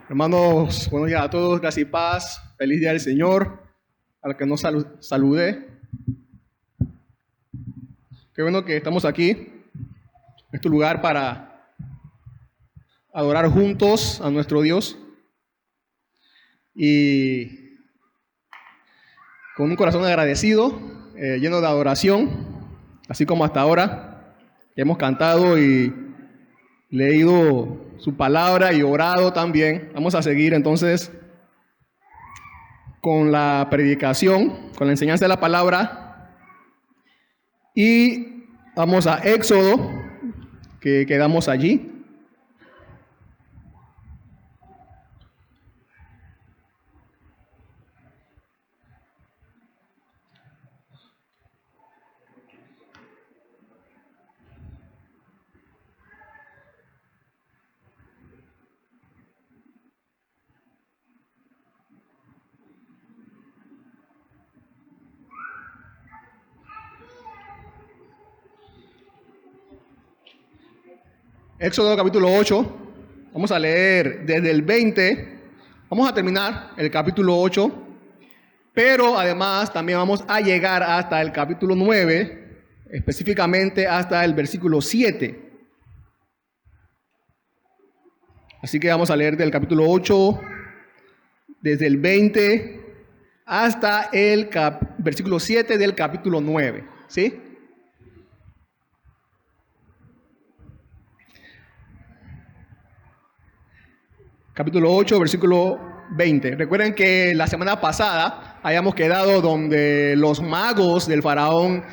Hermanos, buenos días a todos, gracias y paz, feliz día del Señor, al que no saludé. Qué bueno que estamos aquí, en este lugar para adorar juntos a nuestro Dios y con un corazón agradecido, lleno de adoración, así como hasta ahora que hemos cantado y leído su palabra y orado también. Vamos a seguir entonces con la predicación, con la enseñanza de la palabra, y vamos a Éxodo, que quedamos allí. Éxodo capítulo 8, vamos a leer desde el 20, vamos a terminar el capítulo 8, pero además también vamos a llegar hasta el capítulo 9, específicamente hasta el versículo 7. Así que vamos a leer del capítulo 8, desde el 20 hasta el versículo 7 del capítulo 9, ¿sí? Capítulo 8, versículo 20. Recuerden que la semana pasada habíamos quedado donde los magos del faraón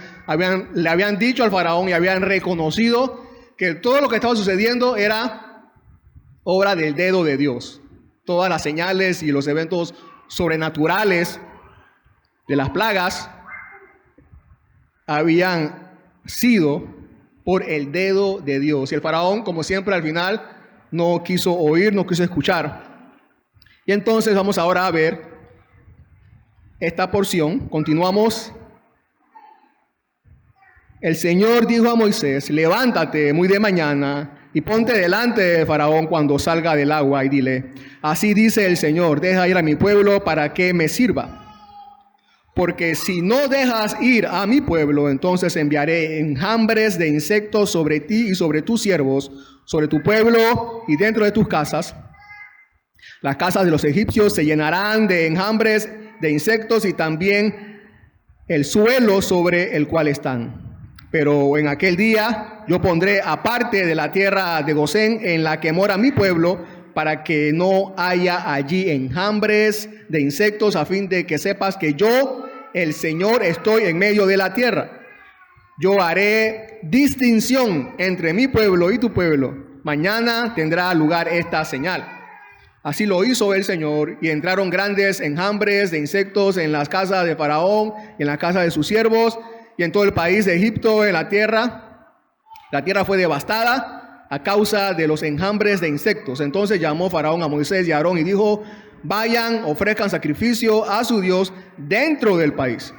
le habían dicho al faraón y habían reconocido que todo lo que estaba sucediendo era obra del dedo de Dios. Todas las señales y los eventos sobrenaturales de las plagas habían sido por el dedo de Dios. Y el faraón, como siempre, al final no quiso oír, no quiso escuchar. Y entonces vamos ahora a ver esta porción. Continuamos. El Señor dijo a Moisés: levántate muy de mañana y ponte delante de Faraón cuando salga del agua y dile: así dice el Señor, deja ir a mi pueblo para que me sirva. Porque si no dejas ir a mi pueblo, entonces enviaré enjambres de insectos sobre ti y sobre tus siervos, sobre tu pueblo y dentro de tus casas. Las casas de los egipcios se llenarán de enjambres de insectos y también el suelo sobre el cual están. Pero en aquel día yo pondré aparte de la tierra de Gosén en la que mora mi pueblo, para que no haya allí enjambres de insectos, a fin de que sepas que yo, el Señor, estoy en medio de la tierra. Yo haré distinción entre mi pueblo y tu pueblo. Mañana tendrá lugar esta señal. Así lo hizo el Señor, y entraron grandes enjambres de insectos en las casas de Faraón, y en la casa de sus siervos, y en todo el país de Egipto, en la tierra. La tierra fue devastada a causa de los enjambres de insectos. Entonces llamó Faraón a Moisés y a Aarón y dijo: vayan, ofrezcan sacrificio a su Dios dentro del país.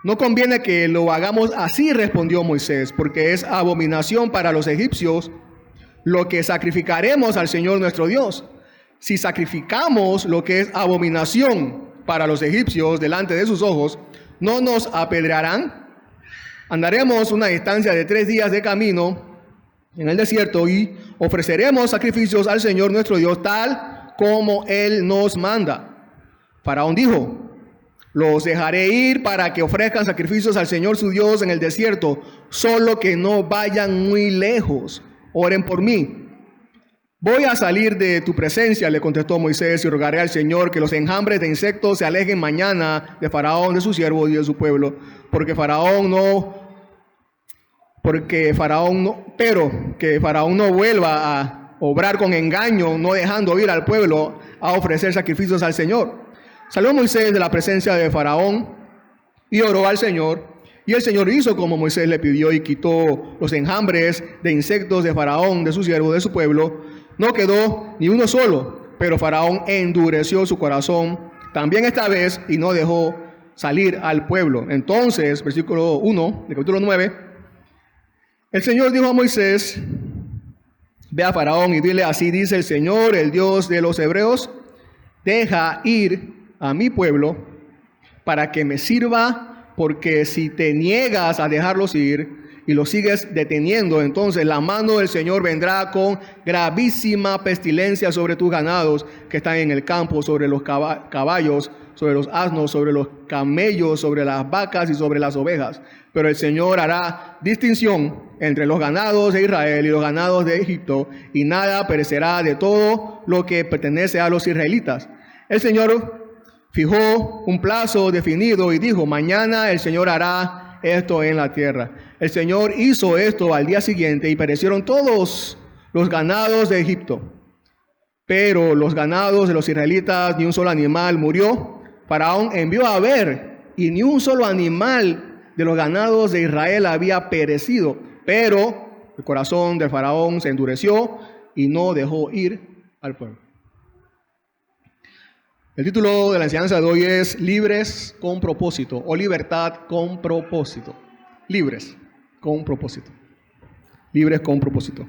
No conviene que lo hagamos así, respondió Moisés, porque es abominación para los egipcios lo que sacrificaremos al Señor nuestro Dios. Si sacrificamos lo que es abominación para los egipcios delante de sus ojos, ¿no nos apedrearán? Andaremos una distancia de 3 días de camino en el desierto y ofreceremos sacrificios al Señor nuestro Dios tal como Él nos manda. Faraón dijo: los dejaré ir para que ofrezcan sacrificios al Señor su Dios en el desierto, solo que no vayan muy lejos. Oren por mí. Voy a salir de tu presencia, le contestó Moisés, y rogaré al Señor que los enjambres de insectos se alejen mañana de Faraón, de su siervo y de su pueblo, pero que Faraón no vuelva a obrar con engaño, no dejando ir al pueblo a ofrecer sacrificios al Señor. Salió Moisés de la presencia de Faraón y oró al Señor, y el Señor hizo como Moisés le pidió y quitó los enjambres de insectos de Faraón, de su siervo, de su pueblo. No quedó ni uno solo, pero Faraón endureció su corazón también esta vez y no dejó salir al pueblo. Entonces, versículo 1 del capítulo 9, el Señor dijo a Moisés: ve a Faraón y dile, así dice el Señor, el Dios de los hebreos, deja ir a mi pueblo para que me sirva, porque si te niegas a dejarlos ir y los sigues deteniendo, entonces la mano del Señor vendrá con gravísima pestilencia sobre tus ganados que están en el campo, sobre los caballos, sobre los asnos, sobre los camellos, sobre las vacas y sobre las ovejas. Pero el Señor hará distinción entre los ganados de Israel y los ganados de Egipto, y nada perecerá de todo lo que pertenece a los israelitas. El Señor fijó un plazo definido y dijo, mañana el Señor hará esto en la tierra. El Señor hizo esto al día siguiente y perecieron todos los ganados de Egipto. Pero los ganados de los israelitas, ni un solo animal murió. Faraón envió a ver, y ni un solo animal de los ganados de Israel había perecido. Pero el corazón del Faraón se endureció y no dejó ir al pueblo. El título de la enseñanza de hoy es Libres con propósito, o Libertad con propósito. Libres con propósito. Libres con propósito.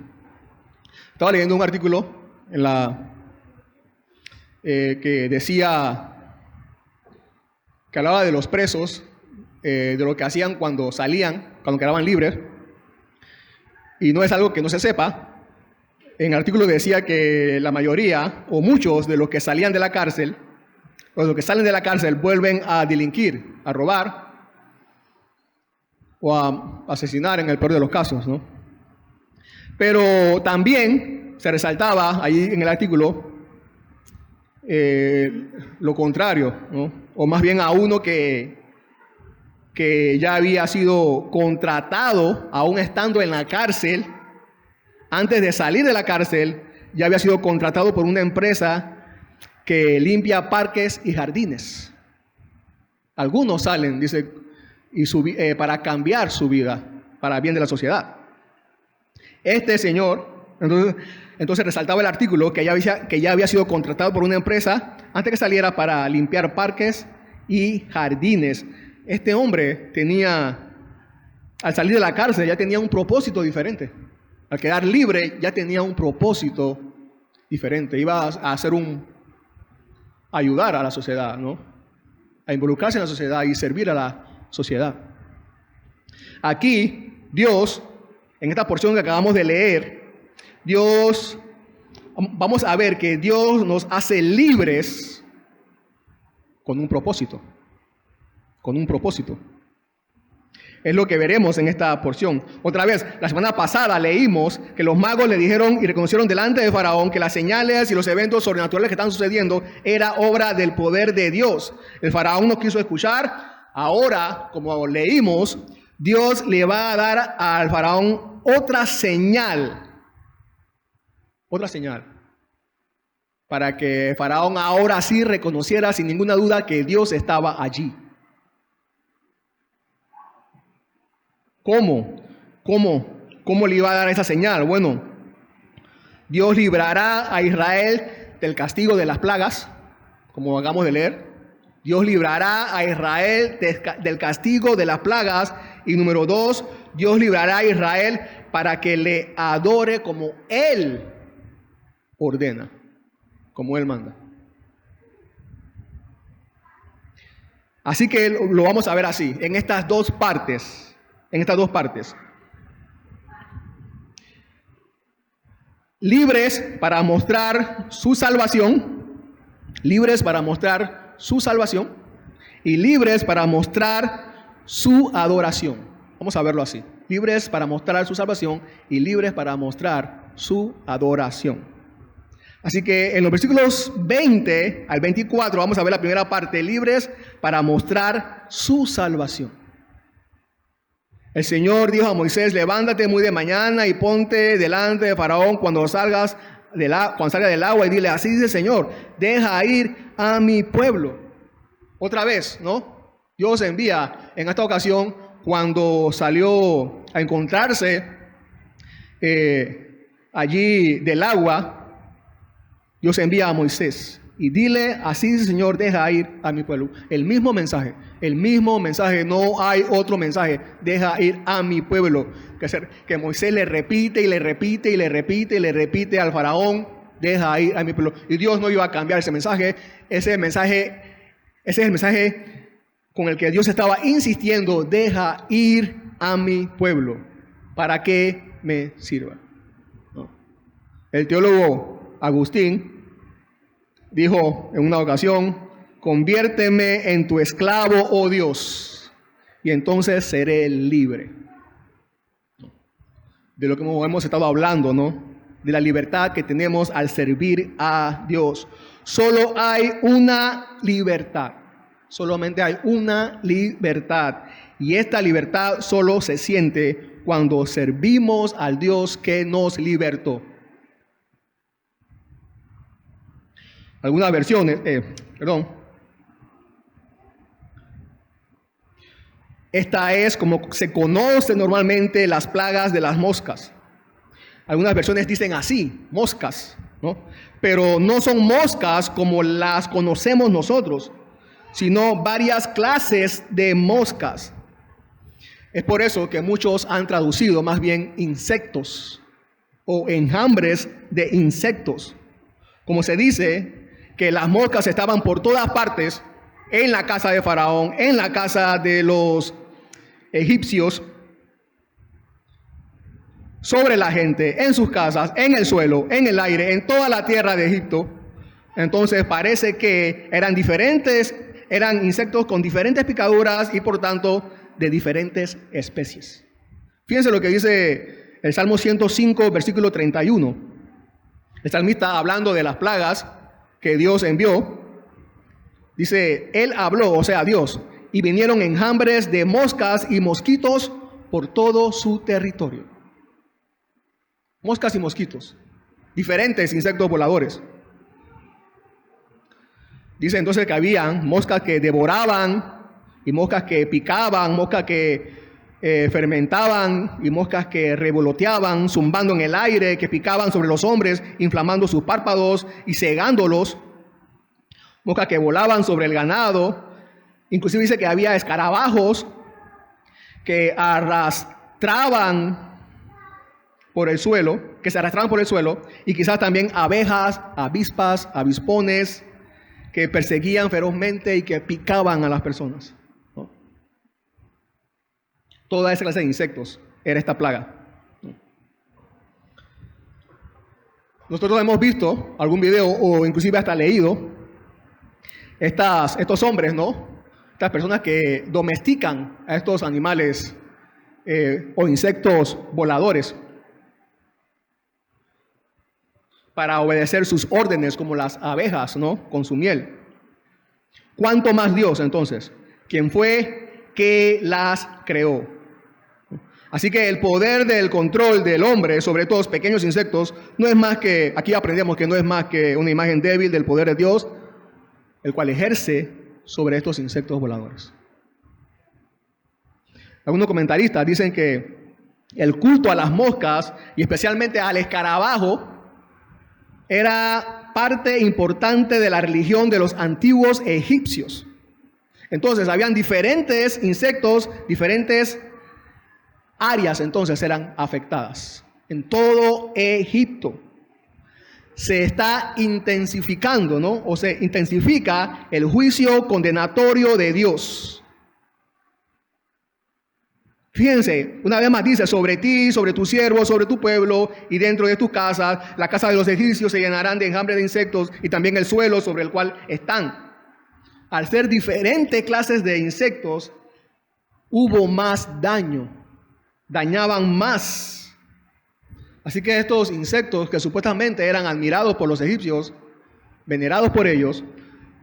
Estaba leyendo un artículo en que decía, que hablaba de los presos, de lo que hacían cuando salían, cuando quedaban libres. Y no es algo que no se sepa. En el artículo decía que la mayoría, o muchos de los que salían de la cárcel, o los que salen de la cárcel, vuelven a delinquir, a robar, o a asesinar en el peor de los casos, ¿no? Pero también se resaltaba ahí en el artículo lo contrario, ¿no? O más bien a uno que ya había sido contratado, aún estando en la cárcel, antes de salir de la cárcel, ya había sido contratado por una empresa que limpia parques y jardines. Algunos salen, dice, para cambiar su vida, para bien de la sociedad. Este señor, entonces resaltaba el artículo que ya había sido contratado por una empresa antes que saliera para limpiar parques y jardines. Este hombre tenía, al salir de la cárcel, ya tenía un propósito diferente. Al quedar libre, ya tenía un propósito diferente. Iba a ayudar a la sociedad, ¿no? A involucrarse en la sociedad y servir a la sociedad. Aquí, Dios, en esta porción que acabamos de leer, vamos a ver que Dios nos hace libres con un propósito. Con un propósito. Es lo que veremos en esta porción. Otra vez, la semana pasada leímos que los magos le dijeron y reconocieron delante de Faraón que las señales y los eventos sobrenaturales que están sucediendo era obra del poder de Dios. El Faraón no quiso escuchar. Ahora, como leímos, Dios le va a dar al Faraón otra señal, para que Faraón ahora sí reconociera sin ninguna duda que Dios estaba allí. ¿Cómo le iba a dar esa señal? Bueno, Dios librará a Israel del castigo de las plagas, como acabamos de leer. Dios librará a Israel del castigo de las plagas. Y número 2, Dios librará a Israel para que le adore como Él ordena, como Él manda. Así que lo vamos a ver así, en estas dos partes. Libres para mostrar su salvación, y libres para mostrar su adoración. Vamos a verlo así. Libres para mostrar su salvación y libres para mostrar su adoración. Así que en los versículos 20 al 24 vamos a ver la primera parte, libres para mostrar su salvación. El Señor dijo a Moisés, levántate muy de mañana y ponte delante de Faraón cuando salga del agua y dile, así dice el Señor, deja ir a mi pueblo. Otra vez, ¿no? Dios envía en esta ocasión cuando salió a encontrarse allí del agua, Dios envía a Moisés y dile, así dice el Señor, deja ir a mi pueblo. El mismo mensaje, no hay otro mensaje, deja ir a mi pueblo. Que Moisés le repite y le repite y le repite y le repite al faraón, deja ir a mi pueblo. Y Dios no iba a cambiar ese mensaje. Ese es el mensaje con el que Dios estaba insistiendo, deja ir a mi pueblo, para que me sirva. ¿No? El teólogo Agustín dijo en una ocasión, conviérteme en tu esclavo, oh Dios, y entonces seré libre. De lo que hemos estado hablando, ¿no? De la libertad que tenemos al servir a Dios. Solo hay una libertad. Solamente hay una libertad. Y esta libertad solo se siente cuando servimos al Dios que nos libertó. Algunas versiones, Esta es como se conoce normalmente las plagas de las moscas. Algunas versiones dicen así, moscas, ¿no? Pero no son moscas como las conocemos nosotros, sino varias clases de moscas. Es por eso que muchos han traducido más bien insectos o enjambres de insectos. Como se dice que las moscas estaban por todas partes, en la casa de Faraón, en la casa de los egipcios, sobre la gente, en sus casas, en el suelo, en el aire, en toda la tierra de Egipto. Entonces parece que eran insectos con diferentes picaduras y por tanto de diferentes especies. Fíjense lo que dice el Salmo 105, versículo 31. El salmista, hablando de las plagas que Dios envió, dice, Él habló, o sea, Dios, y vinieron enjambres de moscas y mosquitos por todo su territorio. Moscas y mosquitos, diferentes insectos voladores. Dice entonces que habían moscas que devoraban y moscas que picaban, moscas que fermentaban y moscas que revoloteaban, zumbando en el aire, que picaban sobre los hombres, inflamando sus párpados y cegándolos. Moscas que volaban sobre el ganado. Inclusive dice que había escarabajos que arrastraban por el suelo, y quizás también abejas, avispas, avispones, que perseguían ferozmente y que picaban a las personas, ¿no? Toda esa clase de insectos era esta plaga, ¿no? Nosotros hemos visto algún video o inclusive hasta leído estos hombres, ¿no? Estas personas que domestican a estos animales o insectos voladores para obedecer sus órdenes, como las abejas, ¿no? Con su miel. ¿Cuánto más Dios, entonces? ¿Quién fue que las creó? Así que el poder del control del hombre sobre estos pequeños insectos no es más que, aquí aprendemos que no es más que una imagen débil del poder de Dios, el cual ejerce sobre estos insectos voladores. Algunos comentaristas dicen que el culto a las moscas y especialmente al escarabajo era parte importante de la religión de los antiguos egipcios. Entonces, habían diferentes insectos, diferentes áreas, entonces eran afectadas. En todo Egipto se está intensificando, ¿no? O se intensifica el juicio condenatorio de Dios. Fíjense, una vez más dice, sobre ti, sobre tus siervos, sobre tu pueblo y dentro de tus casas, la casa de los egipcios se llenarán de enjambre de insectos y también el suelo sobre el cual están. Al ser diferentes clases de insectos, hubo más daño, dañaban más. Así que estos insectos que supuestamente eran admirados por los egipcios, venerados por ellos,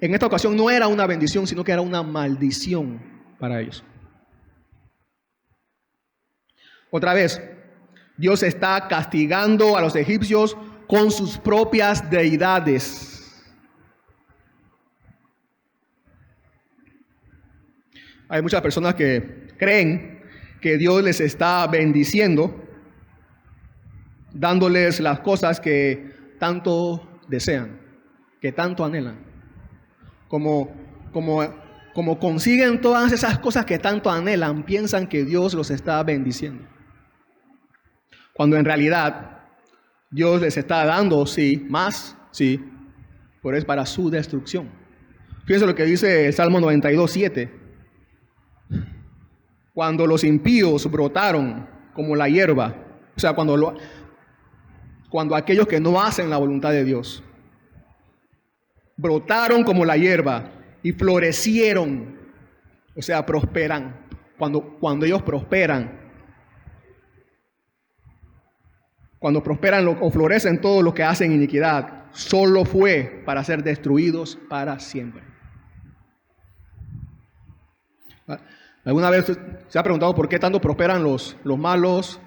en esta ocasión no era una bendición, sino que era una maldición para ellos. Otra vez, Dios está castigando a los egipcios con sus propias deidades. Hay muchas personas que creen que Dios les está bendiciendo, dándoles las cosas que tanto desean. que tanto anhelan. Como consiguen todas esas cosas que tanto anhelan, piensan que Dios los está bendiciendo. Cuando en realidad Dios les está dando, sí, más, sí, pero es para su destrucción. Fíjense lo que dice el Salmo 92:7. Cuando los impíos brotaron como la hierba, o sea, cuando aquellos que no hacen la voluntad de Dios brotaron como la hierba y florecieron, o sea, prosperan. Cuando ellos prosperan, cuando prosperan o florecen todos los que hacen iniquidad, solo fue para ser destruidos para siempre. ¿Alguna vez se ha preguntado por qué tanto prosperan los malos,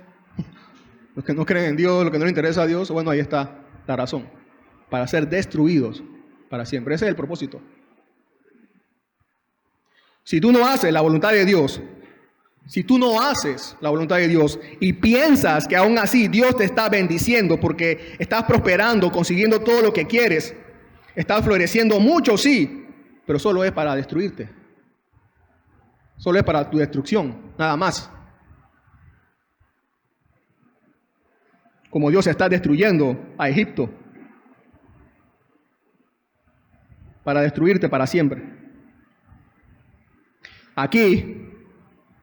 los que no creen en Dios, los que no les interesa a Dios? Bueno, ahí está la razón. Para ser destruidos para siempre. Ese es el propósito. Si tú no haces la voluntad de Dios, y piensas que aún así Dios te está bendiciendo porque estás prosperando, consiguiendo todo lo que quieres, estás floreciendo mucho, sí, pero solo es para destruirte. Solo es para tu destrucción, nada más. Como Dios está destruyendo a Egipto para destruirte para siempre. Aquí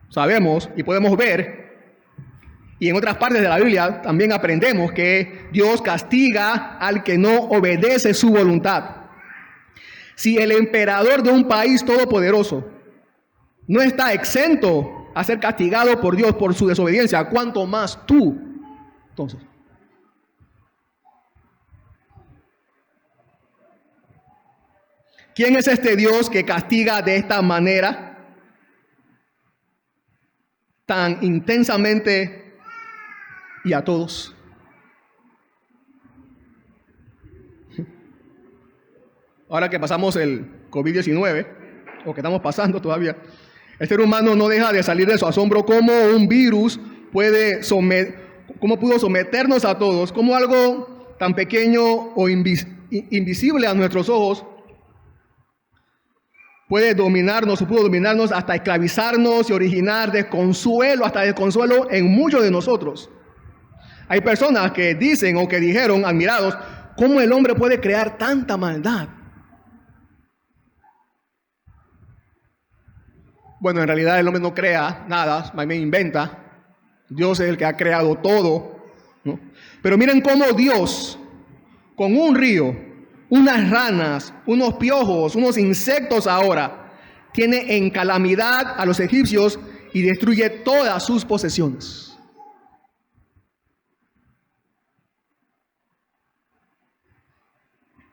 sabemos y podemos ver, y en otras partes de la Biblia también aprendemos que Dios castiga al que no obedece su voluntad. Si el emperador de un país todopoderoso no está exento a ser castigado por Dios por su desobediencia, ¿cuánto más tú? Entonces, ¿quién es este Dios que castiga de esta manera tan intensamente y a todos? Ahora que pasamos el COVID-19, o que estamos pasando todavía, el ser humano no deja de salir de su asombro cómo un virus cómo pudo someternos a todos, cómo algo tan pequeño o invisible a nuestros ojos pudo dominarnos hasta esclavizarnos y originar hasta desconsuelo en muchos de nosotros. Hay personas que dicen o que dijeron, admirados, ¿cómo el hombre puede crear tanta maldad? Bueno, en realidad el hombre no crea nada, más bien inventa. Dios es el que ha creado todo, ¿no? Pero miren cómo Dios, con un río, unas ranas, unos piojos, unos insectos ahora, tiene en calamidad a los egipcios y destruye todas sus posesiones.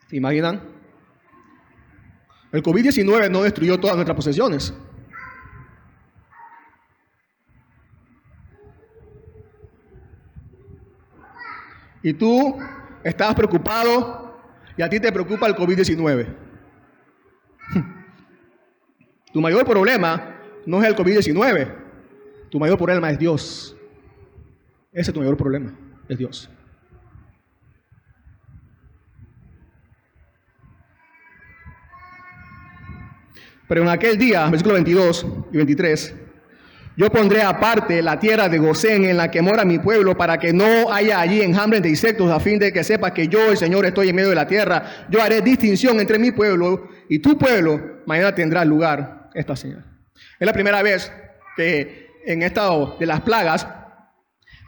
¿Se imaginan? El COVID-19 no destruyó todas nuestras posesiones. Y tú estás preocupado y a ti te preocupa el COVID-19. Tu mayor problema no es el COVID-19. Tu mayor problema es Dios. Ese es tu mayor problema, es Dios. Pero en aquel día, versículos 22 y 23, yo pondré aparte la tierra de Gosén en la que mora mi pueblo para que no haya allí enjambres de insectos, a fin de que sepas que yo, el Señor, estoy en medio de la tierra. Yo haré distinción entre mi pueblo y tu pueblo. Mañana tendrá lugar esta señal. Es la primera vez que en esta de las plagas,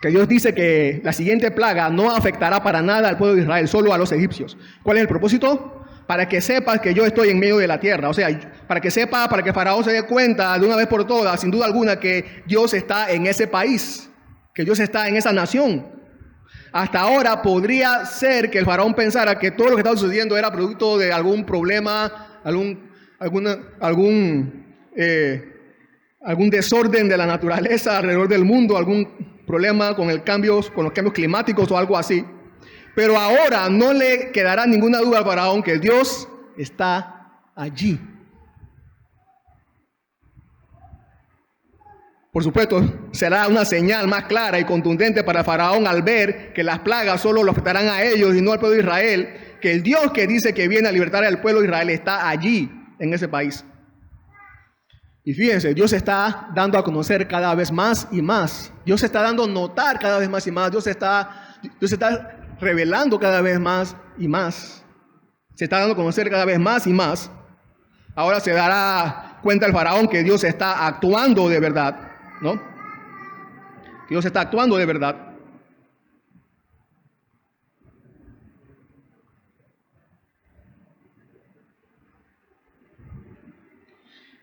que Dios dice que la siguiente plaga no afectará para nada al pueblo de Israel, solo a los egipcios. ¿Cuál es el propósito? Para que sepas que yo estoy en medio de la tierra. O sea, para que Faraón se dé cuenta de una vez por todas, sin duda alguna, que Dios está en ese país, que Dios está en esa nación. Hasta ahora podría ser que el Faraón pensara que todo lo que estaba sucediendo era producto de algún problema, algún desorden de la naturaleza alrededor del mundo, algún problema con los cambios climáticos o algo así. Pero ahora no le quedará ninguna duda al Faraón que Dios está allí. Por supuesto, será una señal más clara y contundente para el Faraón al ver que las plagas solo lo afectarán a ellos y no al pueblo de Israel. que el Dios que dice que viene a libertar al pueblo de Israel está allí, en ese país. Y fíjense, Dios se está dando a conocer cada vez más y más. Dios se está dando a notar cada vez más y más. Dios se está revelando cada vez más y más. Se está dando a conocer cada vez más y más. Ahora se dará cuenta el faraón que Dios está actuando de verdad, ¿no? Dios está actuando de verdad.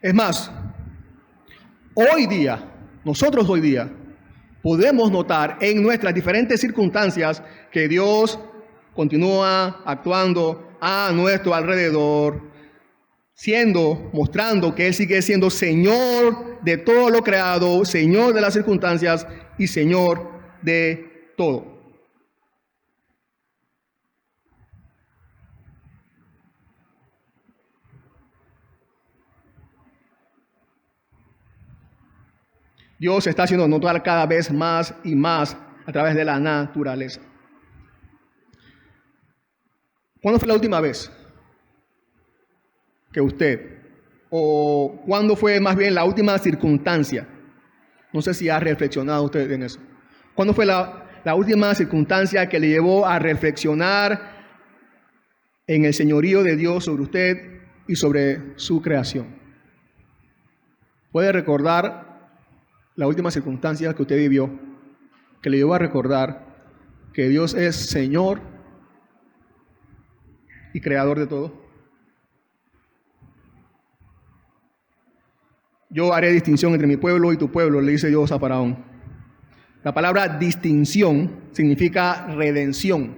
Es más, nosotros hoy día, podemos notar en nuestras diferentes circunstancias que Dios continúa actuando a nuestro alrededor, mostrando que Él sigue siendo Señor de todo lo creado, Señor de las circunstancias y Señor de todo. Dios se está haciendo notar cada vez más y más a través de la naturaleza. ¿Cuándo fue la última vez que o cuándo fue más bien la última circunstancia? No sé si ha reflexionado usted en eso. ¿Cuándo fue la última circunstancia que le llevó a reflexionar en el señorío de Dios sobre usted y sobre su creación? ¿Puede recordar la última circunstancia que usted vivió, que le llevó a recordar que Dios es Señor y creador de todo? Yo haré distinción entre mi pueblo y tu pueblo, le dice Dios a Faraón. La palabra distinción significa redención.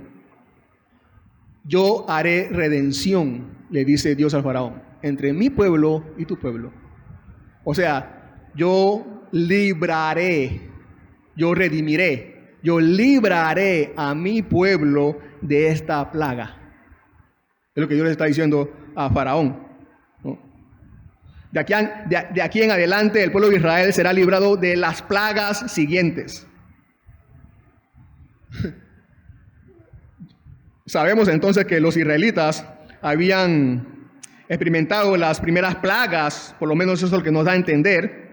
Yo haré redención, le dice Dios al Faraón, entre mi pueblo y tu pueblo. O sea, yo libraré, yo redimiré, yo libraré a mi pueblo de esta plaga. Es lo que Dios le está diciendo a Faraón, ¿no? De aquí en adelante el pueblo de Israel será librado de las plagas siguientes. Sabemos entonces que los israelitas habían experimentado las primeras plagas, por lo menos eso es lo que nos da a entender,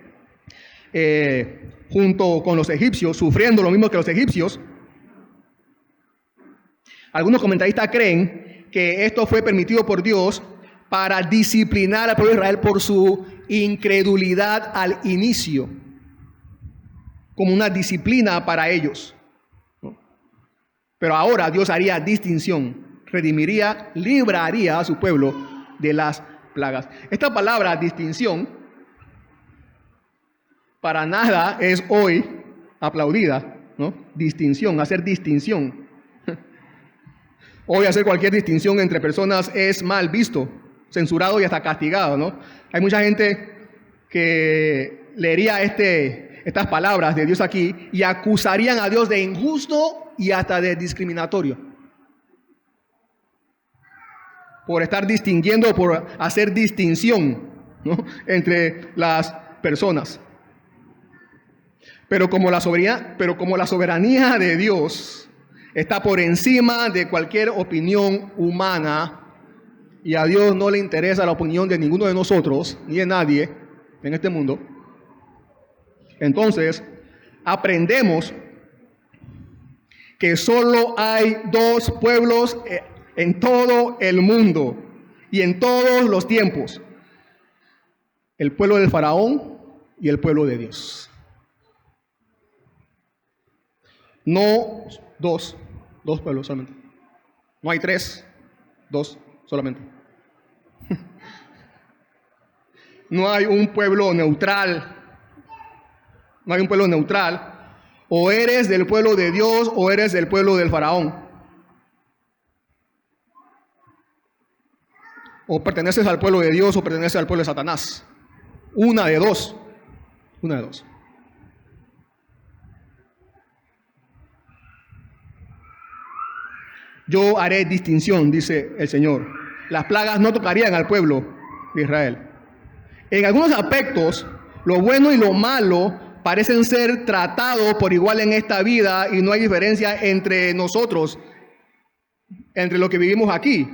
junto con los egipcios, sufriendo lo mismo que los egipcios. Algunos comentaristas creen que esto fue permitido por Dios para disciplinar al pueblo de Israel por su incredulidad al inicio, como una disciplina para ellos, ¿no? Pero ahora Dios haría distinción, redimiría, libraría a su pueblo de las plagas. Esta palabra distinción para nada es hoy aplaudida, ¿no? Distinción, hacer distinción. Hoy hacer cualquier distinción entre personas es mal visto, censurado y hasta castigado, ¿no? Hay mucha gente que leería estas palabras de Dios aquí y acusarían a Dios de injusto y hasta de discriminatorio, por estar distinguiendo, por hacer distinción, ¿no?, entre las personas. Pero como la soberanía de Dios está por encima de cualquier opinión humana, y a Dios no le interesa la opinión de ninguno de nosotros, ni de nadie en este mundo, entonces aprendemos que solo hay dos pueblos en todo el mundo y en todos los tiempos: el pueblo del faraón y el pueblo de Dios. No dos pueblos solamente. No hay tres, dos solamente. No hay un pueblo neutral. No hay un pueblo neutral. O eres del pueblo de Dios o eres del pueblo del faraón. O perteneces al pueblo de Dios o perteneces al pueblo de Satanás. Una de dos. Una de dos. Yo haré distinción, dice el Señor. Las plagas no tocarían al pueblo de Israel. En algunos aspectos, lo bueno y lo malo parecen ser tratados por igual en esta vida y no hay diferencia entre nosotros entre los que vivimos aquí.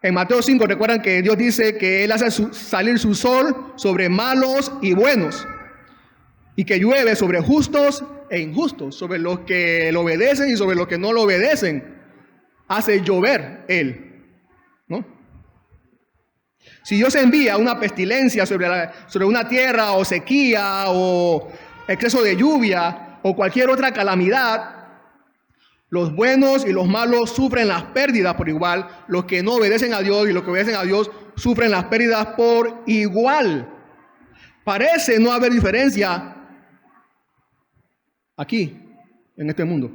En Mateo 5 recuerdan que Dios dice que Él hace salir su sol sobre malos y buenos, y que llueve sobre justos e injustos, sobre los que lo obedecen y sobre los que no lo obedecen. Hace llover Él, ¿no? Si Dios envía una pestilencia sobre una tierra, o sequía, o exceso de lluvia, o cualquier otra calamidad, los buenos y los malos sufren las pérdidas por igual. Los que no obedecen a Dios y los que obedecen a Dios sufren las pérdidas por igual. Parece no haber diferencia aquí, en este mundo.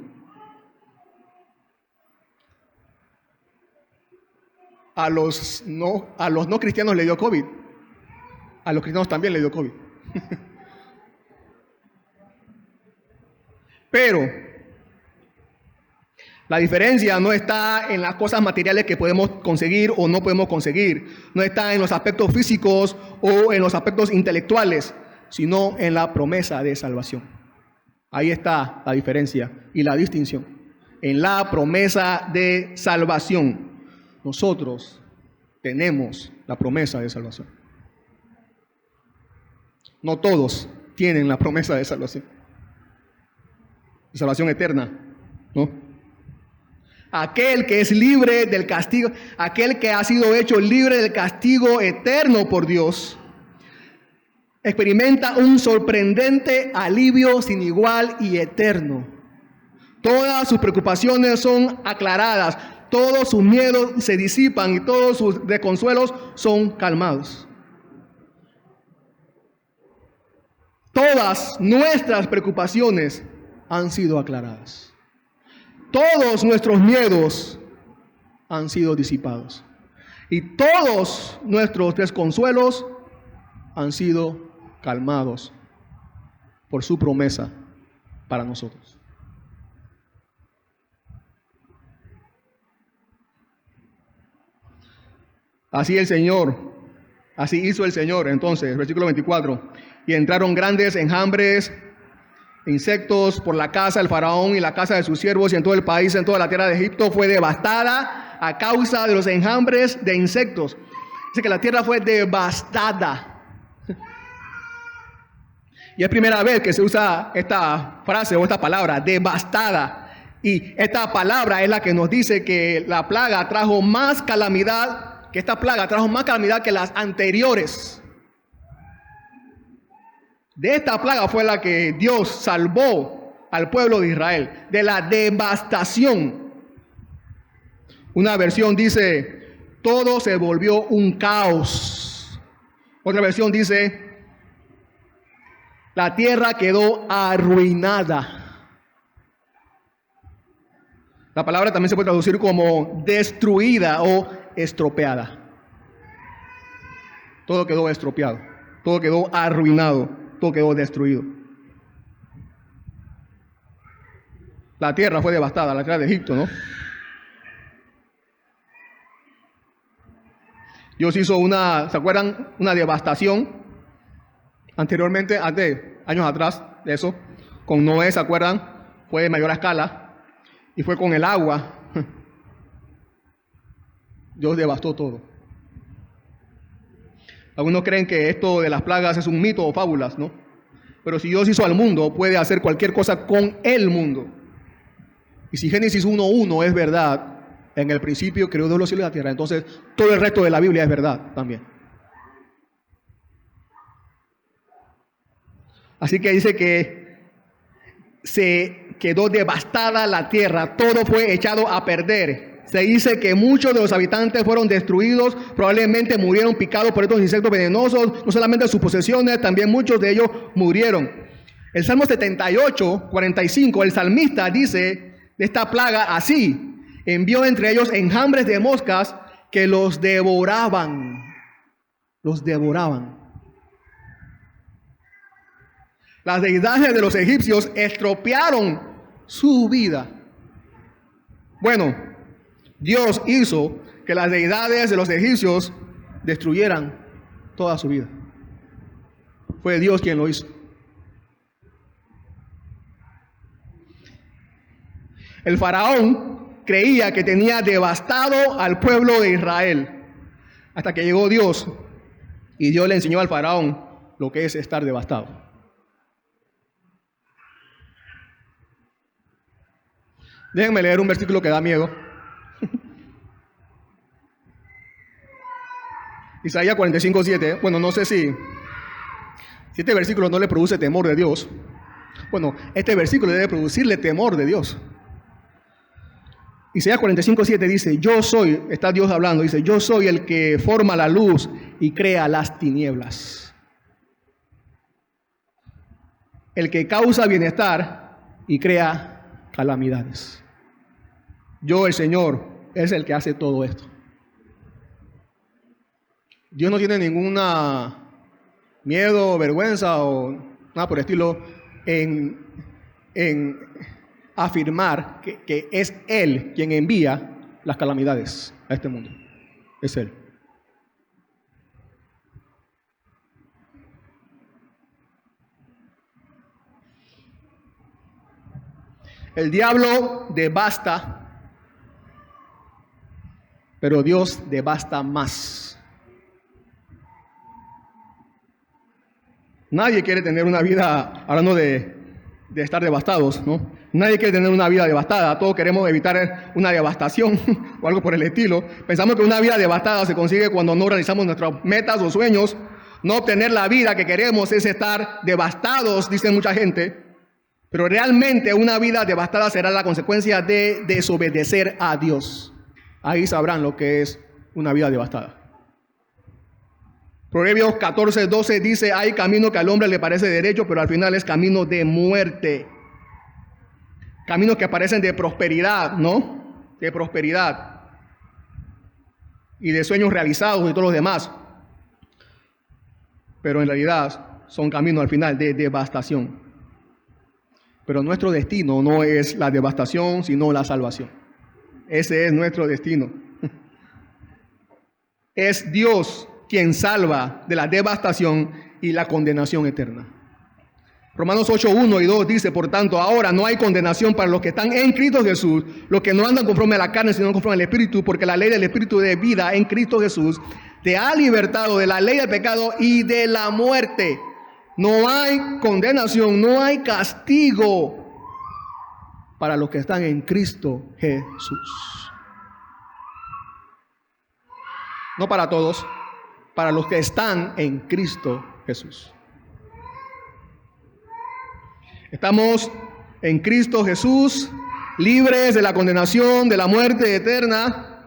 A los no cristianos le dio COVID. A los cristianos también le dio COVID. Pero la diferencia no está en las cosas materiales que podemos conseguir o no podemos conseguir. No está en los aspectos físicos o en los aspectos intelectuales, sino en la promesa de salvación. Ahí está la diferencia y la distinción. En la promesa de salvación. Nosotros tenemos la promesa de salvación. No todos tienen la promesa de salvación. De salvación eterna, ¿no? Aquel que es libre del castigo, aquel que ha sido hecho libre del castigo eterno por Dios, experimenta un sorprendente alivio sin igual y eterno. Todas sus preocupaciones son aclaradas, todos sus miedos se disipan y todos sus desconsuelos son calmados. Todas nuestras preocupaciones han sido aclaradas. Todos nuestros miedos han sido disipados. Y todos nuestros desconsuelos han sido calmados por su promesa para nosotros. Así hizo el Señor. Entonces, versículo 24. Y entraron grandes enjambres, insectos por la casa del faraón y la casa de sus siervos, y en todo el país, en toda la tierra de Egipto fue devastada a causa de los enjambres de insectos. Dice que la tierra fue devastada. Y es primera vez que se usa esta frase o esta palabra, devastada. Y esta palabra es la que nos dice que la plaga trajo más calamidad, que esta plaga trajo más calamidad que las anteriores. De esta plaga fue la que Dios salvó al pueblo de Israel, de la devastación. Una versión dice, todo se volvió un caos. Otra versión dice, la tierra quedó arruinada. La palabra también se puede traducir como destruida o estropeada. Todo quedó estropeado, todo quedó arruinado. Todo quedó destruido. La tierra fue devastada, la tierra de Egipto, ¿no? Dios hizo ¿se acuerdan? Una devastación anteriormente, hace años atrás de eso, con Noé, ¿se acuerdan? Fue de mayor escala y fue con el agua. Dios devastó todo. Algunos creen que esto de las plagas es un mito o fábulas, ¿no? Pero si Dios hizo al mundo, puede hacer cualquier cosa con el mundo. Y si Génesis 1:1 es verdad, en el principio creó Dios los cielos y la tierra, entonces todo el resto de la Biblia es verdad también. Así que dice que se quedó devastada la tierra, todo fue echado a perder. Se dice que muchos de los habitantes fueron destruidos, probablemente murieron picados por estos insectos venenosos, no solamente sus posesiones, también muchos de ellos murieron. El Salmo 78, 45, el salmista dice de esta plaga así: envió entre ellos enjambres de moscas que los devoraban. Los devoraban. Las deidades de los egipcios estropearon su vida. Bueno, Dios hizo que las deidades de los egipcios destruyeran toda su vida. Fue Dios quien lo hizo. El faraón creía que tenía devastado al pueblo de Israel, hasta que llegó Dios y Dios le enseñó al faraón lo que es estar devastado. Déjenme leer un versículo que da miedo. Isaías 45:7. Bueno, no sé si este versículo no le produce temor de Dios. Bueno, este versículo debe producirle temor de Dios. Isaías 45:7 dice, yo soy, está Dios hablando, dice, yo soy el que forma la luz y crea las tinieblas. El que causa bienestar y crea calamidades. Yo, el Señor, es el que hace todo esto. Dios no tiene ninguna miedo, vergüenza o nada por el estilo en afirmar que es Él quien envía las calamidades a este mundo. Es Él. El diablo devasta, pero Dios devasta más. Nadie quiere tener una vida, hablando de estar devastados, ¿no? Nadie quiere tener una vida devastada. Todos queremos evitar una devastación o algo por el estilo. Pensamos que una vida devastada se consigue cuando no realizamos nuestras metas o sueños. No obtener la vida que queremos es estar devastados, dice mucha gente. Pero realmente una vida devastada será la consecuencia de desobedecer a Dios. Ahí sabrán lo que es una vida devastada. Proverbios 14:12 dice, hay camino que al hombre le parece derecho, pero al final es camino de muerte. Caminos que parecen de prosperidad, ¿no? De prosperidad. Y de sueños realizados y todos los demás. Pero en realidad son caminos al final de devastación. Pero nuestro destino no es la devastación, sino la salvación. Ese es nuestro destino. Es Dios quien salva de la devastación y la condenación eterna. Romanos 8:1 y 2 dice, por tanto, ahora no hay condenación para los que están en Cristo Jesús, los que no andan conforme a la carne, sino conforme al Espíritu, porque la ley del Espíritu de vida en Cristo Jesús te ha libertado de la ley del pecado y de la muerte. No hay condenación, no hay castigo para los que están en Cristo Jesús. No para todos, para los que están en Cristo Jesús. Estamos en Cristo Jesús, libres de la condenación, de la muerte eterna.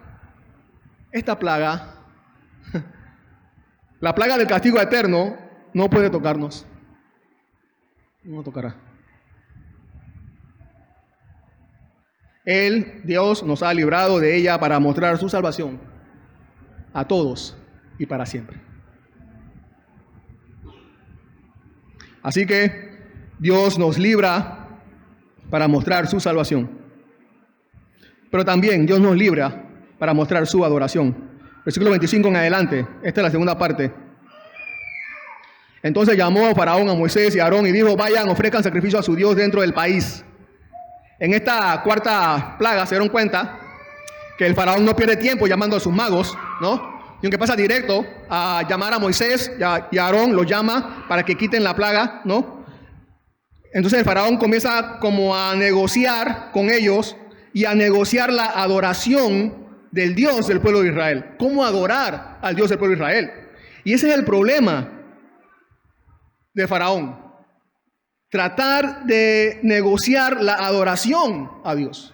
Esta plaga, la plaga del castigo eterno, no puede tocarnos. No tocará. Él, Dios, nos ha librado de ella para mostrar su salvación a todos y para siempre. Así que Dios nos libra para mostrar su salvación. Pero también Dios nos libra para mostrar su adoración. Versículo 25 en adelante. Esta es la segunda parte. Entonces llamó Faraón a Moisés y a Aarón y dijo, vayan, ofrezcan sacrificio a su Dios dentro del país. En esta cuarta plaga se dieron cuenta que el faraón no pierde tiempo llamando a sus magos, ¿no? Y aunque pasa directo a llamar a Moisés y a Aarón, los llama para que quiten la plaga, ¿no? Entonces el faraón comienza como a negociar con ellos y a negociar la adoración del Dios del pueblo de Israel. ¿Cómo adorar al Dios del pueblo de Israel? Y ese es el problema de faraón. Tratar de negociar la adoración a Dios.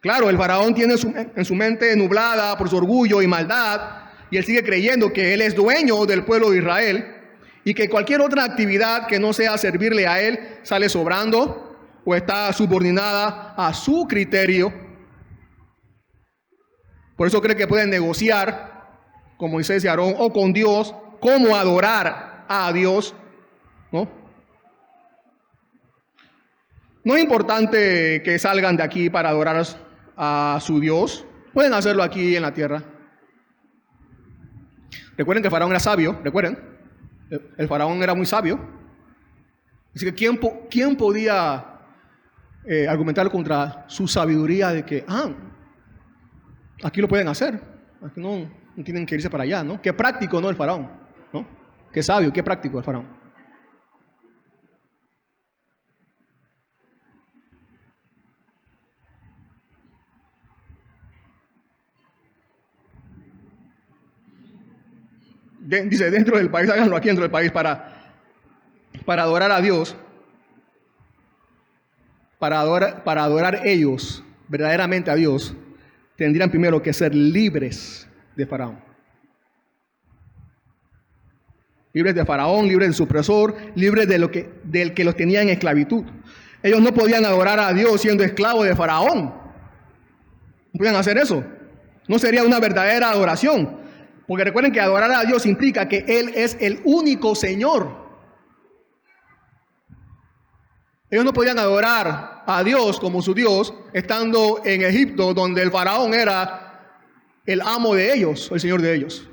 Claro, el faraón tiene en su mente nublada por su orgullo y maldad, y él sigue creyendo que él es dueño del pueblo de Israel, y que cualquier otra actividad que no sea servirle a él sale sobrando o está subordinada a su criterio. Por eso cree que pueden negociar con Moisés y Aarón o con Dios cómo adorar a Dios, ¿no? No es importante que salgan de aquí para adorar a su Dios. Pueden hacerlo aquí en la tierra. Recuerden que el faraón era sabio. Recuerden, el faraón era muy sabio. Así que ¿quién podía argumentar contra su sabiduría de que, aquí lo pueden hacer, aquí no tienen que irse para allá, ¿no? Qué práctico, ¿no? El faraón, ¿no? Qué sabio, qué práctico el faraón. Dice, dentro del país, háganlo aquí dentro del país para adorar a Dios, para adorar ellos verdaderamente a Dios, tendrían primero que ser libres de Faraón. Libres de Faraón, libres del supresor, libres del que los tenía en esclavitud. Ellos no podían adorar a Dios siendo esclavos de Faraón. No podían hacer eso. No sería una verdadera adoración. Porque recuerden que adorar a Dios implica que Él es el único Señor. Ellos no podían adorar a Dios como su Dios estando en Egipto, donde el faraón era el amo de ellos, el Señor de ellos.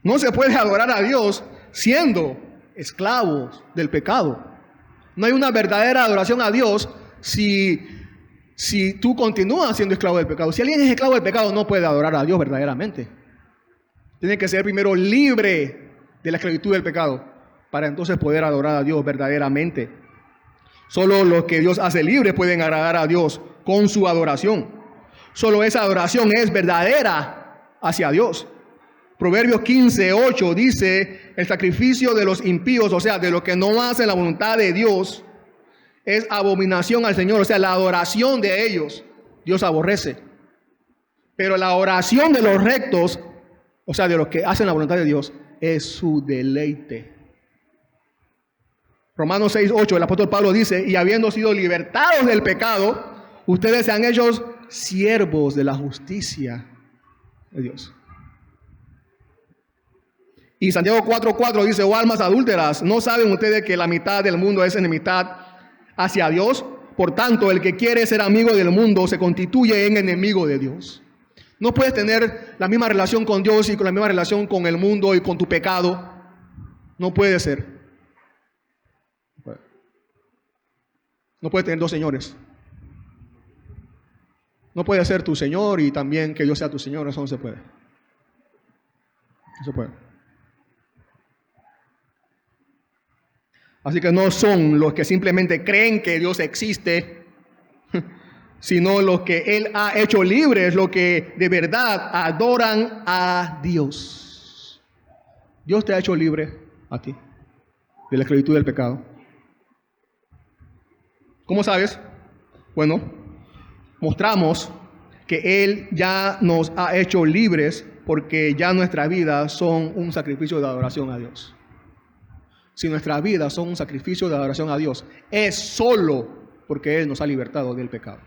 No se puede adorar a Dios siendo esclavos del pecado. No hay una verdadera adoración a Dios si tú continúas siendo esclavo del pecado. Si alguien es esclavo del pecado, no puede adorar a Dios verdaderamente. Tiene que ser primero libre de la esclavitud del pecado para entonces poder adorar a Dios verdaderamente. Solo los que Dios hace libres pueden agradar a Dios con su adoración. Solo esa adoración es verdadera hacia Dios. Proverbios 15:8 dice, el sacrificio de los impíos, o sea, de los que no hacen la voluntad de Dios, es abominación al Señor. O sea, la adoración de ellos, Dios aborrece. Pero la oración de los rectos, o sea, de los que hacen la voluntad de Dios, es su deleite. Romanos 6:8, el apóstol Pablo dice, y habiendo sido libertados del pecado, ustedes se han hecho siervos de la justicia de Dios. Y Santiago 4:4 dice, oh almas adúlteras, ¿no saben ustedes que la mitad del mundo es enemistad hacia Dios? Por tanto, el que quiere ser amigo del mundo se constituye en enemigo de Dios. No puedes tener la misma relación con Dios y con la misma relación con el mundo y con tu pecado. No puede ser. No puedes tener dos señores. No puede ser tu Señor y también que yo sea tu Señor. Eso no se puede. No se puede. Así que no son los que simplemente creen que Dios existe, sino los que Él ha hecho libres, los que de verdad adoran a Dios. Dios te ha hecho libre a ti de la esclavitud del pecado. ¿Cómo sabes? Bueno, mostramos que Él ya nos ha hecho libres porque ya nuestras vidas son un sacrificio de adoración a Dios. Si nuestras vidas son un sacrificio de adoración a Dios, es solo porque Él nos ha libertado del pecado.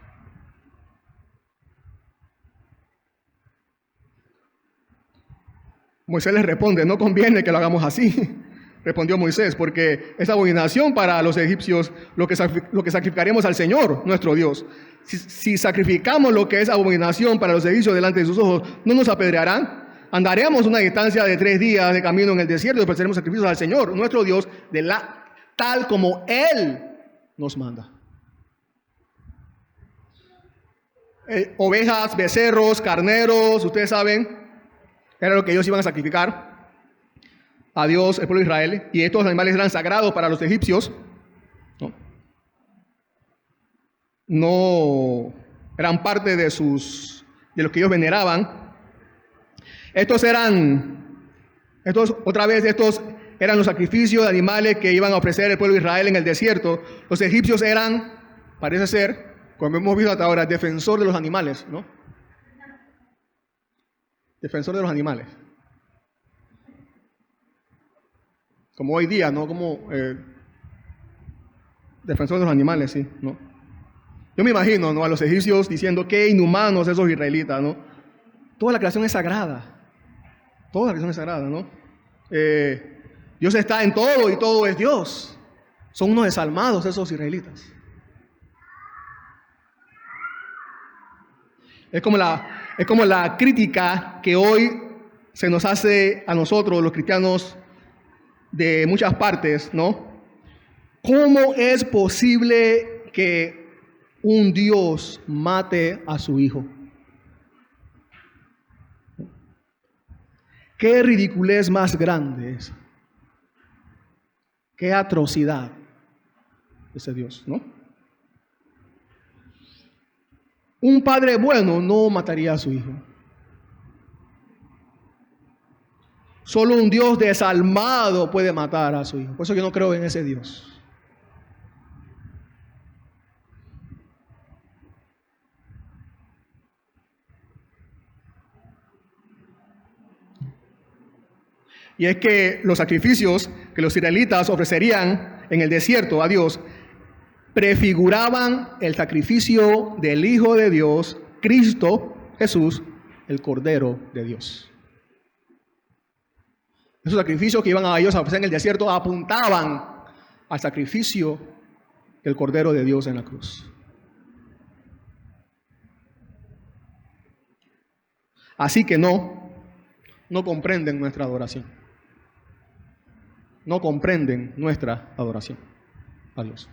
Moisés les responde, no conviene que lo hagamos así. Respondió Moisés, porque es abominación para los egipcios lo que sacrificaremos al Señor, nuestro Dios. Si sacrificamos lo que es abominación para los egipcios delante de sus ojos, ¿no nos apedrearán? Andaremos una distancia de 3 días de camino en el desierto y ofreceremos sacrificios al Señor, nuestro Dios, tal como Él nos manda. Ovejas, becerros, carneros, ustedes saben, era lo que ellos iban a sacrificar a Dios, el pueblo de Israel, y estos animales eran sagrados para los egipcios. No eran parte de los que ellos veneraban. Estos eran los sacrificios de animales que iban a ofrecer el pueblo de Israel en el desierto. Los egipcios eran, parece ser, como hemos visto hasta ahora, defensor de los animales, ¿no? Defensor de los animales. Como hoy día, ¿no? Como defensor de los animales, sí, ¿no? Yo me imagino, ¿no? A los egipcios diciendo qué inhumanos esos israelitas, ¿no? Toda la creación es sagrada. Toda la creación es sagrada, ¿no? Dios está en todo y todo es Dios. Son unos desalmados esos israelitas. Es como la crítica que hoy se nos hace a nosotros, los cristianos, de muchas partes, ¿no? ¿Cómo es posible que un Dios mate a su hijo? ¿Qué ridiculez más grande es? ¿Qué atrocidad ese Dios, no? Un padre bueno no mataría a su hijo. Solo un Dios desalmado puede matar a su hijo. Por eso yo no creo en ese Dios. Y es que los sacrificios que los israelitas ofrecerían en el desierto a Dios prefiguraban el sacrificio del Hijo de Dios, Cristo Jesús, el Cordero de Dios. Esos sacrificios que iban a ellos a ofrecer en el desierto apuntaban al sacrificio del Cordero de Dios en la cruz. Así que no comprenden nuestra adoración. No comprenden nuestra adoración a Dios.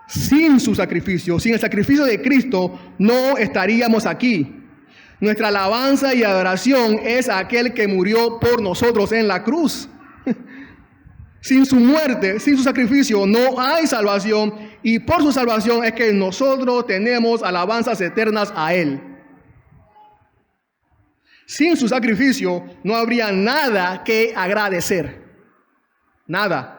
Sin su sacrificio, sin el sacrificio de Cristo, no estaríamos aquí. Nuestra alabanza y adoración es a aquel que murió por nosotros en la cruz. Sin su muerte, sin su sacrificio, no hay salvación. Y por su salvación es que nosotros tenemos alabanzas eternas a Él. Sin su sacrificio no habría nada que agradecer. Nada.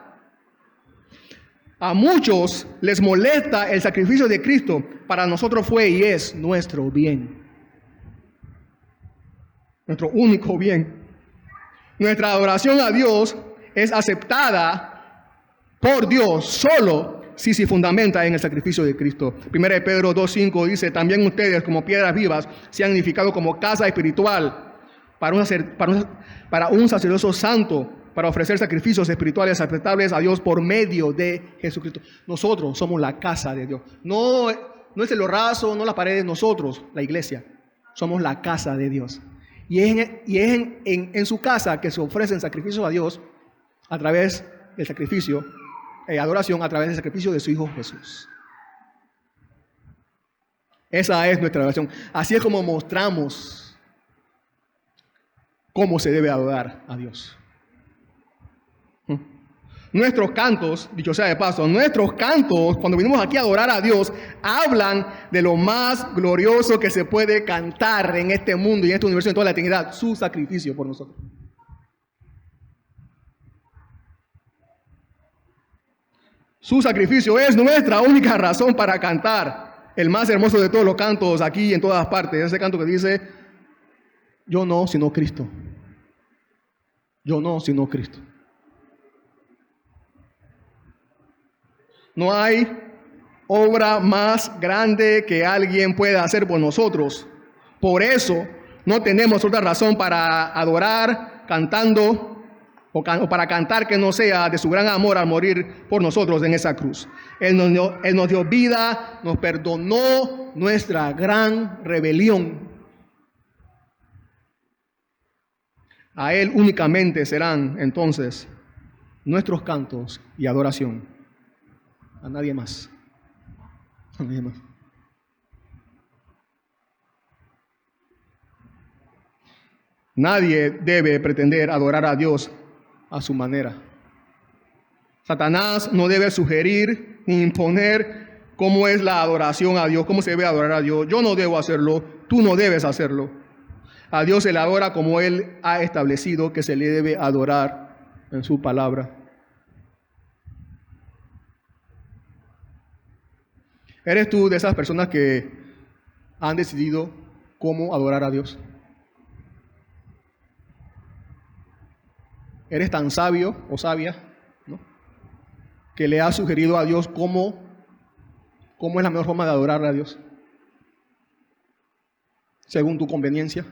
A muchos les molesta el sacrificio de Cristo. Para nosotros fue y es nuestro bien. Nuestro único bien. Nuestra adoración a Dios es aceptada por Dios solo si se fundamenta en el sacrificio de Cristo. 1 Pedro 2:5 dice: también ustedes como piedras vivas se han edificado como casa espiritual para un sacerdocio santo, para ofrecer sacrificios espirituales aceptables a Dios por medio de Jesucristo. Nosotros somos la casa de Dios. No es el raso, no las paredes, nosotros, la iglesia, somos la casa de Dios. Y es en su casa que se ofrecen sacrificios a Dios a través del sacrificio, adoración a través del sacrificio de su Hijo Jesús. Esa es nuestra adoración. Así es como mostramos cómo se debe adorar a Dios. Nuestros cantos, dicho sea de paso, nuestros cantos, cuando venimos aquí a adorar a Dios, hablan de lo más glorioso que se puede cantar en este mundo y en este universo, en toda la eternidad, su sacrificio por nosotros. Su sacrificio es nuestra única razón para cantar el más hermoso de todos los cantos aquí en todas partes. Ese canto que dice: yo no, sino Cristo. Yo no, sino Cristo. No hay obra más grande que alguien pueda hacer por nosotros. Por eso no tenemos otra razón para adorar cantando o para cantar que no sea de su gran amor al morir por nosotros en esa cruz. Él nos dio vida, nos perdonó nuestra gran rebelión. A Él únicamente serán entonces nuestros cantos y adoración. A nadie más. A nadie más. Nadie debe pretender adorar a Dios a su manera. Satanás no debe sugerir ni imponer cómo es la adoración a Dios, cómo se debe adorar a Dios. Yo no debo hacerlo, tú no debes hacerlo. A Dios se le adora como Él ha establecido que se le debe adorar en su palabra. ¿Eres tú de esas personas que han decidido cómo adorar a Dios? ¿Eres tan sabio o sabia, ¿no?, que le has sugerido a Dios cómo es la mejor forma de adorar a Dios? Según tu conveniencia.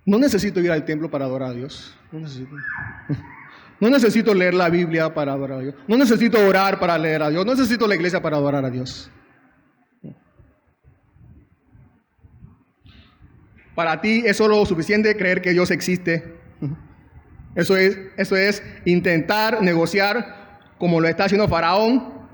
No necesito ir al templo para adorar a Dios. No necesito. No necesito leer la Biblia para adorar a Dios. No necesito orar para leer a Dios. No necesito la iglesia para adorar a Dios. Para ti es solo suficiente creer que Dios existe. Eso es intentar negociar como lo está haciendo Faraón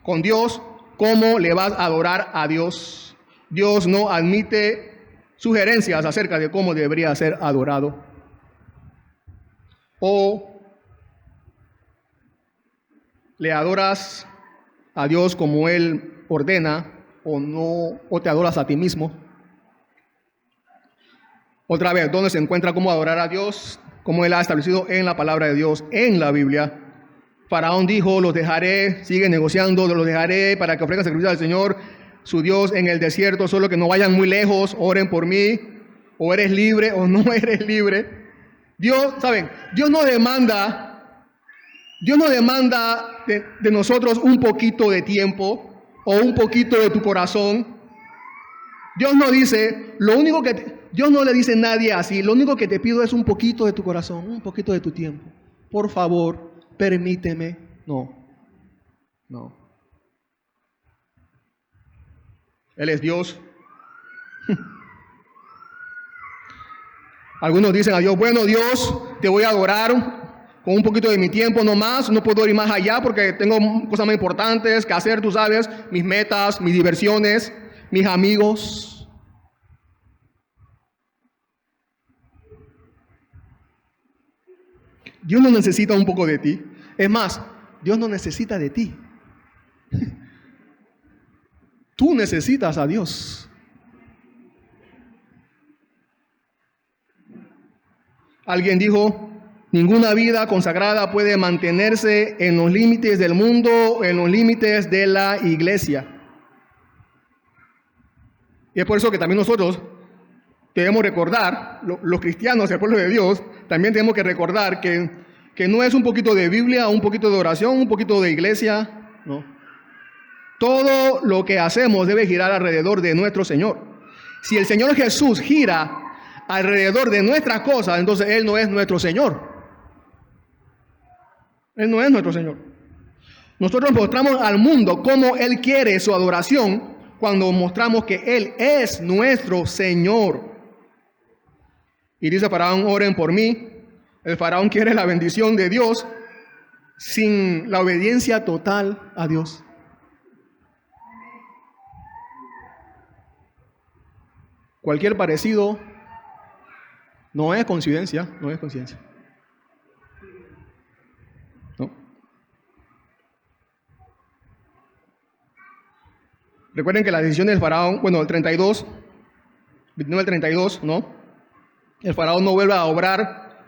con Dios, cómo le vas a adorar a Dios. Dios no admite sugerencias acerca de cómo debería ser adorado. O le adoras a Dios como Él ordena, o no, o te adoras a ti mismo. Otra vez, ¿dónde se encuentra cómo adorar a Dios? Como Él ha establecido en la palabra de Dios, en la Biblia. Faraón dijo, los dejaré, sigue negociando, los dejaré para que ofrezcan sacrificio al Señor, su Dios, en el desierto, solo que no vayan muy lejos, oren por mí, o eres libre o no eres libre. Dios, ¿saben? Dios no demanda de nosotros un poquito de tiempo o un poquito de tu corazón. Dios no dice, Dios no le dice a nadie así, lo único que te pido es un poquito de tu corazón, un poquito de tu tiempo. Por favor, permíteme. No. Él es Dios. Algunos dicen a Dios, bueno, Dios, te voy a adorar con un poquito de mi tiempo nomás, no puedo ir más allá porque tengo cosas más importantes que hacer, tú sabes, mis metas, mis diversiones, mis amigos. Dios no necesita un poco de ti. Es más, Dios no necesita de ti. Tú necesitas a Dios. Alguien dijo, ninguna vida consagrada puede mantenerse en los límites del mundo, en los límites de la iglesia. Y es por eso que también nosotros debemos recordar, los cristianos, el pueblo de Dios, también tenemos que recordar que no es un poquito de Biblia, un poquito de oración, un poquito de iglesia, no. Todo lo que hacemos debe girar alrededor de nuestro Señor. Si el Señor Jesús gira alrededor de nuestras cosas, entonces Él no es nuestro Señor. Él no es nuestro Señor. Nosotros mostramos al mundo cómo Él quiere su adoración cuando mostramos que Él es nuestro Señor. Y dice Faraón, oren por mí. El Faraón quiere la bendición de Dios sin la obediencia total a Dios. Cualquier parecido no es coincidencia, no. Recuerden que la decisión del Faraón, el 32, 29 al 32, ¿no? El Faraón no vuelve a obrar,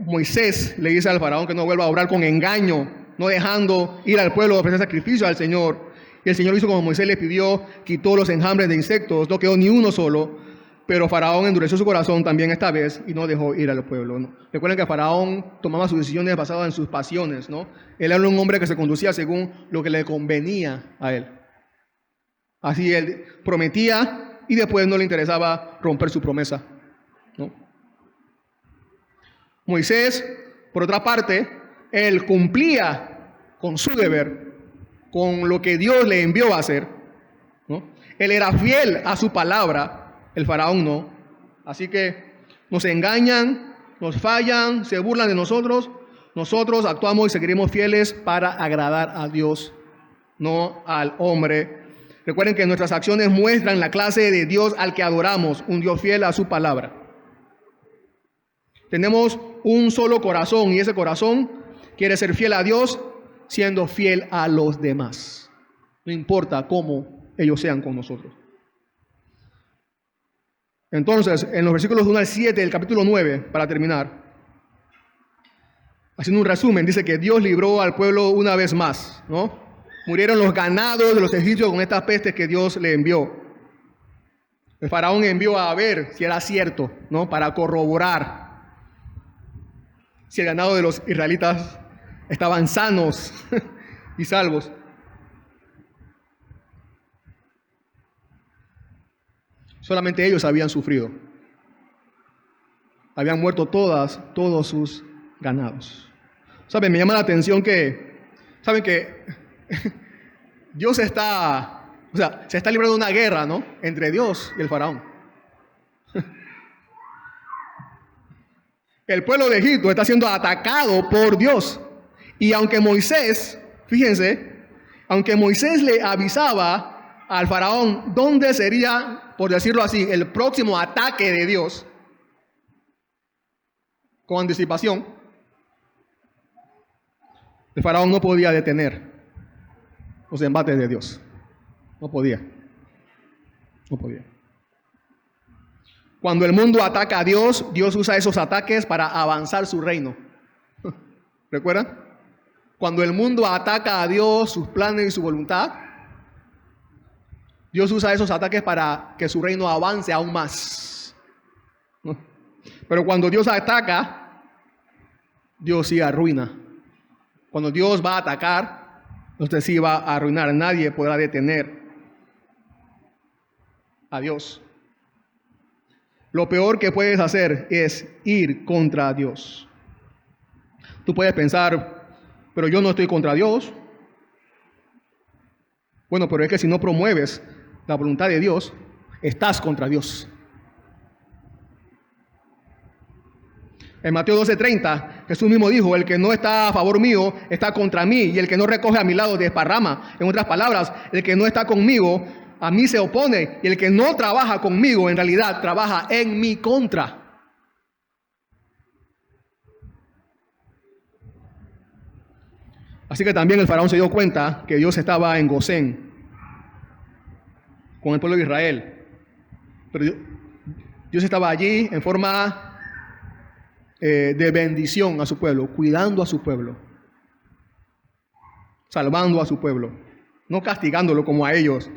Moisés le dice al Faraón que no vuelva a obrar con engaño, no dejando ir al pueblo a ofrecer sacrificio al Señor. Y el Señor hizo como Moisés le pidió, quitó los enjambres de insectos, no quedó ni uno solo, pero Faraón endureció su corazón también esta vez y no dejó ir al pueblo, ¿no? Recuerden que Faraón tomaba sus decisiones basadas en sus pasiones, ¿no? Él era un hombre que se conducía según lo que le convenía a él. Así él prometía y después no le interesaba romper su promesa, ¿no? Moisés, por otra parte, él cumplía con su deber, con lo que Dios le envió a hacer, ¿no? Él era fiel a su palabra, el Faraón no. Así que nos engañan, nos fallan, se burlan de nosotros. Nosotros actuamos y seguiremos fieles para agradar a Dios, no al hombre. Recuerden que nuestras acciones muestran la clase de Dios al que adoramos, un Dios fiel a su palabra. Tenemos un solo corazón y ese corazón quiere ser fiel a Dios siendo fiel a los demás. No importa cómo ellos sean con nosotros. Entonces, en los versículos 1 al 7 del capítulo 9, para terminar, haciendo un resumen, dice que Dios libró al pueblo una vez más, ¿no? Murieron los ganados de los egipcios con estas pestes que Dios le envió. El faraón envió a ver si era cierto, ¿no? Para corroborar si el ganado de los israelitas estaban sanos y salvos. Solamente ellos habían sufrido. Habían muerto todos sus ganados. ¿Saben? Me llama la atención ¿saben que Dios se está librando una guerra, ¿no? Entre Dios y el faraón. El pueblo de Egipto está siendo atacado por Dios. Y aunque Moisés, fíjense, aunque Moisés le avisaba al faraón dónde sería, por decirlo así, el próximo ataque de Dios, con anticipación, el faraón no podía detener los embates de Dios. No podía. Cuando el mundo ataca a Dios, Dios usa esos ataques para avanzar su reino. ¿Recuerdan? Cuando el mundo ataca a Dios, sus planes y su voluntad, Dios usa esos ataques para que su reino avance aún más. Pero cuando Dios ataca, Dios sí arruina. Cuando Dios va a atacar, usted sí va a arruinar. Nadie podrá detener a Dios. Lo peor que puedes hacer es ir contra Dios. Tú puedes pensar, pero yo no estoy contra Dios. Bueno, pero es que si no promueves la voluntad de Dios, estás contra Dios. En Mateo 12:30, Jesús mismo dijo, el que no está a favor mío, está contra mí, y el que no recoge a mi lado desparrama. En otras palabras, el que no está conmigo, a mí se opone, y el que no trabaja conmigo, en realidad, trabaja en mi contra. Así que también el faraón se dio cuenta que Dios estaba en Gosén con el pueblo de Israel. Pero Dios estaba allí en forma de bendición a su pueblo, cuidando a su pueblo, salvando a su pueblo, no castigándolo como a ellos,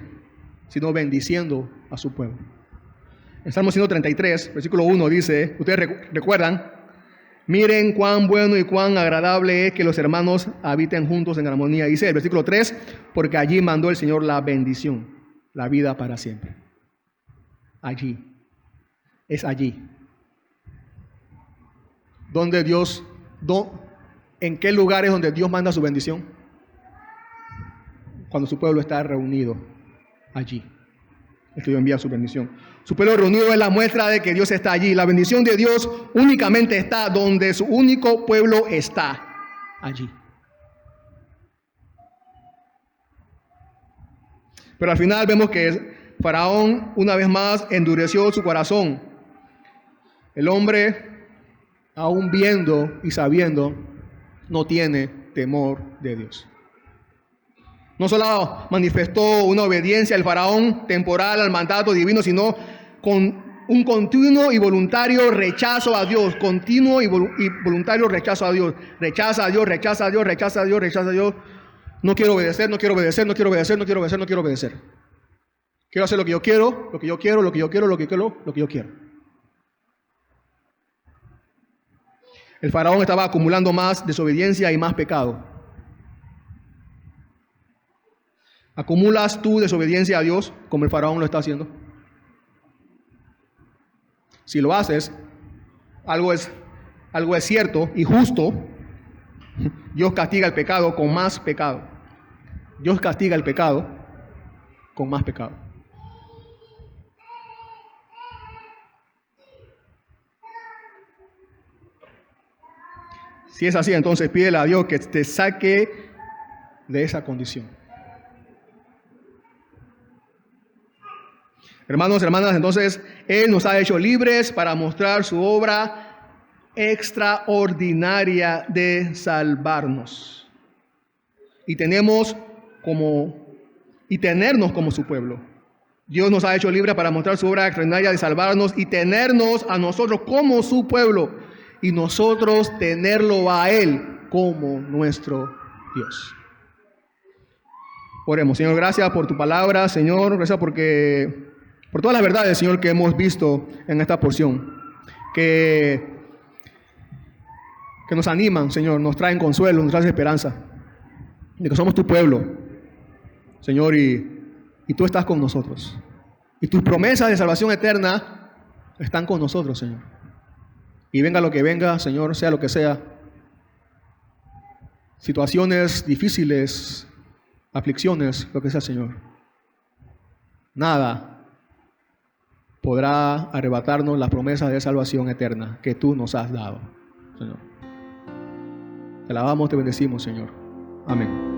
sino bendiciendo a su pueblo. En Salmo 133, versículo 1 dice, ustedes recuerdan, miren cuán bueno y cuán agradable es que los hermanos habiten juntos en armonía. Dice el versículo 3, porque allí mandó el Señor la bendición, la vida para siempre. Allí, es allí. Donde Dios, ¿en qué lugar es donde Dios manda su bendición? Cuando su pueblo está reunido allí. Es que Dios envía su bendición. Su pueblo reunido es la muestra de que Dios está allí. La bendición de Dios únicamente está donde su único pueblo está, allí. Pero al final vemos que Faraón una vez más endureció su corazón. El hombre, aún viendo y sabiendo, no tiene temor de Dios. No solo manifestó una obediencia al faraón temporal al mandato divino, sino con un continuo y voluntario rechazo a Dios. Continuo y voluntario rechazo a Dios. Rechaza a Dios, rechaza a Dios, rechaza a Dios, rechaza a Dios. No quiero obedecer, no quiero obedecer, no quiero obedecer, no quiero obedecer, no quiero obedecer. Quiero hacer lo que yo quiero, lo que yo quiero, lo que yo quiero, lo que yo quiero. El faraón estaba acumulando más desobediencia y más pecado. ¿Acumulas tú desobediencia a Dios como el faraón lo está haciendo? Si lo haces, algo es cierto y justo. Dios castiga el pecado con más pecado. Dios castiga el pecado con más pecado. Si es así, entonces pídele a Dios que te saque de esa condición. Hermanos, hermanas, entonces Él nos ha hecho libres para mostrar su obra extraordinaria de salvarnos. Y tenernos como su pueblo. Dios nos ha hecho libres para mostrar su obra extraordinaria de salvarnos y tenernos a nosotros como su pueblo. Y nosotros tenerlo a Él como nuestro Dios. Oremos. Señor, gracias por tu palabra, Señor. Gracias por todas las verdades, Señor, que hemos visto en esta porción. Que nos animan, Señor, nos traen consuelo, nos traen esperanza. De que somos tu pueblo, Señor, y tú estás con nosotros. Y tus promesas de salvación eterna están con nosotros, Señor. Y venga lo que venga, Señor, sea lo que sea, situaciones difíciles, aflicciones, lo que sea, Señor, nada podrá arrebatarnos las promesas de salvación eterna que tú nos has dado, Señor. Te alabamos, te bendecimos, Señor. Amén.